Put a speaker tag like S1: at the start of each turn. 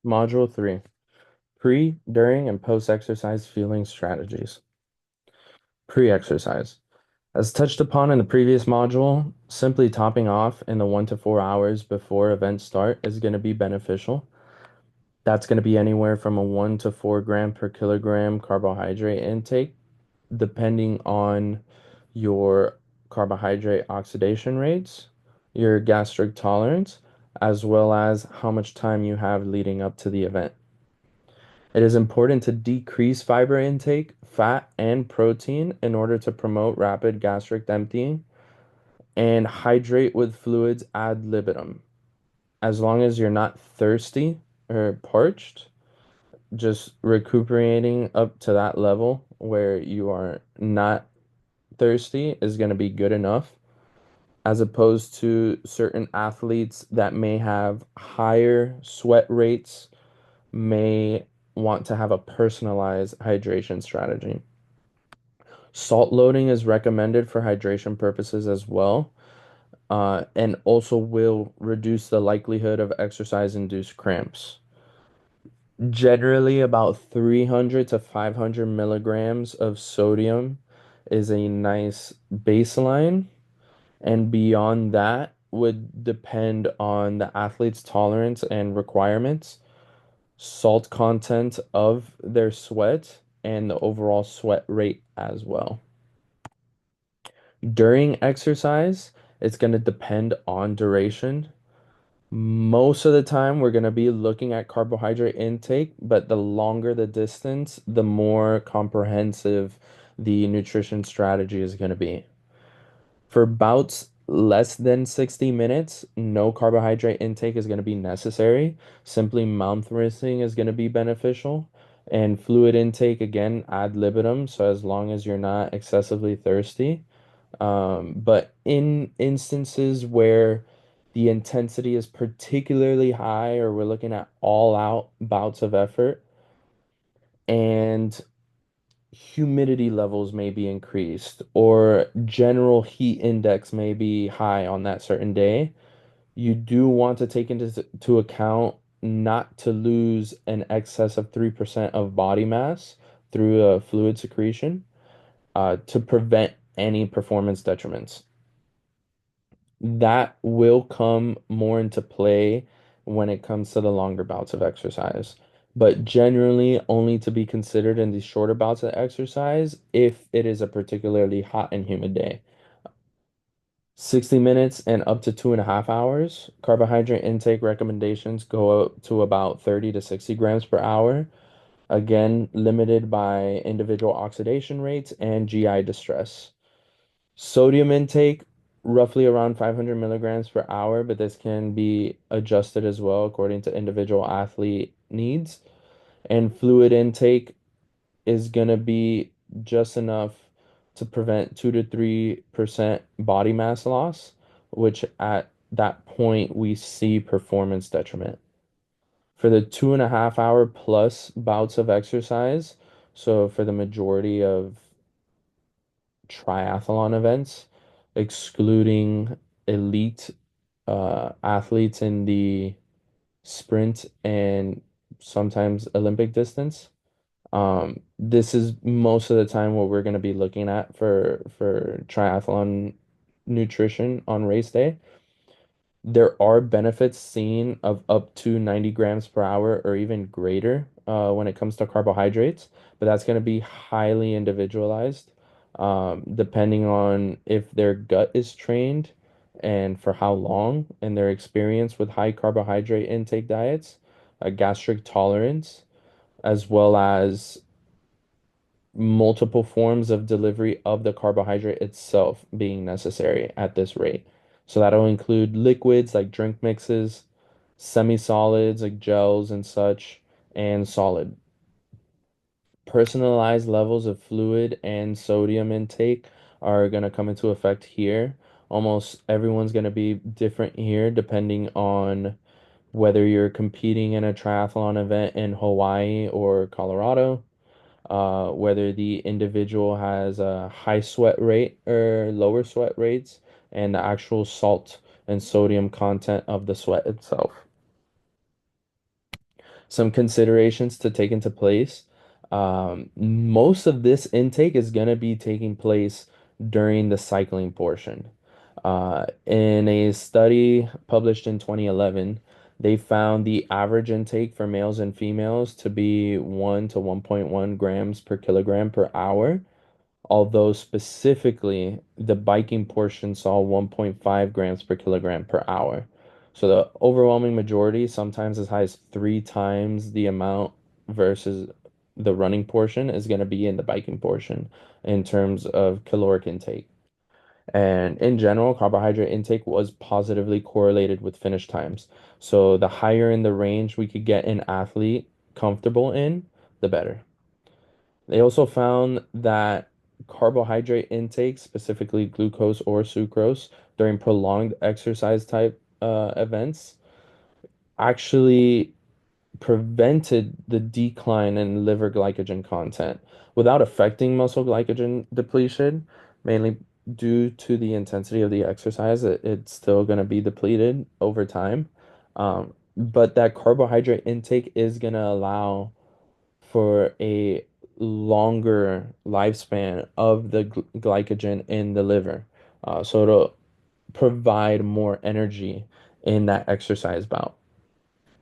S1: Module 3, pre, during, and post-exercise fueling strategies. Pre-exercise. As touched upon in the previous module, simply topping off in the 1 to 4 hours before events start is going to be beneficial. That's going to be anywhere from a 1 to 4 gram per kilogram carbohydrate intake, depending on your carbohydrate oxidation rates, your gastric tolerance, as well as how much time you have leading up to the event. It is important to decrease fiber intake, fat, and protein in order to promote rapid gastric emptying and hydrate with fluids ad libitum. As long as you're not thirsty or parched, just recuperating up to that level where you are not thirsty is going to be good enough, as opposed to certain athletes that may have higher sweat rates, may want to have a personalized hydration strategy. Salt loading is recommended for hydration purposes as well, and also will reduce the likelihood of exercise-induced cramps. Generally, about 300 to 500 milligrams of sodium is a nice baseline, and beyond that would depend on the athlete's tolerance and requirements, salt content of their sweat, and the overall sweat rate as well. During exercise, it's going to depend on duration. Most of the time, we're going to be looking at carbohydrate intake, but the longer the distance, the more comprehensive the nutrition strategy is going to be. For bouts less than 60 minutes, no carbohydrate intake is going to be necessary. Simply mouth rinsing is going to be beneficial. And fluid intake, again, ad libitum. So as long as you're not excessively thirsty. But in instances where the intensity is particularly high, or we're looking at all out bouts of effort, and humidity levels may be increased, or general heat index may be high on that certain day, you do want to take into to account not to lose an excess of 3% of body mass through a fluid secretion, to prevent any performance detriments. That will come more into play when it comes to the longer bouts of exercise, but generally only to be considered in these shorter bouts of exercise if it is a particularly hot and humid day. 60 minutes and up to 2.5 hours. Carbohydrate intake recommendations go up to about 30 to 60 grams per hour. Again, limited by individual oxidation rates and GI distress. Sodium intake, roughly around 500 milligrams per hour, but this can be adjusted as well according to individual athlete needs. And fluid intake is going to be just enough to prevent 2 to 3% body mass loss, which at that point we see performance detriment. For the 2.5 hour plus bouts of exercise, so for the majority of triathlon events, excluding elite athletes in the sprint and sometimes Olympic distance. This is most of the time what we're going to be looking at for triathlon nutrition on race day. There are benefits seen of up to 90 grams per hour or even greater when it comes to carbohydrates, but that's going to be highly individualized, depending on if their gut is trained and for how long, and their experience with high carbohydrate intake diets, gastric tolerance, as well as multiple forms of delivery of the carbohydrate itself being necessary at this rate. So that'll include liquids like drink mixes, semi-solids like gels and such, and solid. Personalized levels of fluid and sodium intake are going to come into effect here. Almost everyone's going to be different here depending on whether you're competing in a triathlon event in Hawaii or Colorado, whether the individual has a high sweat rate or lower sweat rates, and the actual salt and sodium content of the sweat itself. Some considerations to take into place. Most of this intake is going to be taking place during the cycling portion. In a study published in 2011, they found the average intake for males and females to be 1 to 1.1 grams per kilogram per hour, although specifically the biking portion saw 1.5 grams per kilogram per hour. So the overwhelming majority, sometimes as high as 3 times the amount versus the running portion, is going to be in the biking portion in terms of caloric intake. And in general, carbohydrate intake was positively correlated with finish times. So the higher in the range we could get an athlete comfortable in, the better. They also found that carbohydrate intake, specifically glucose or sucrose, during prolonged exercise type events, actually prevented the decline in liver glycogen content without affecting muscle glycogen depletion, mainly due to the intensity of the exercise. It's still going to be depleted over time. But that carbohydrate intake is going to allow for a longer lifespan of the glycogen in the liver. So it'll provide more energy in that exercise bout.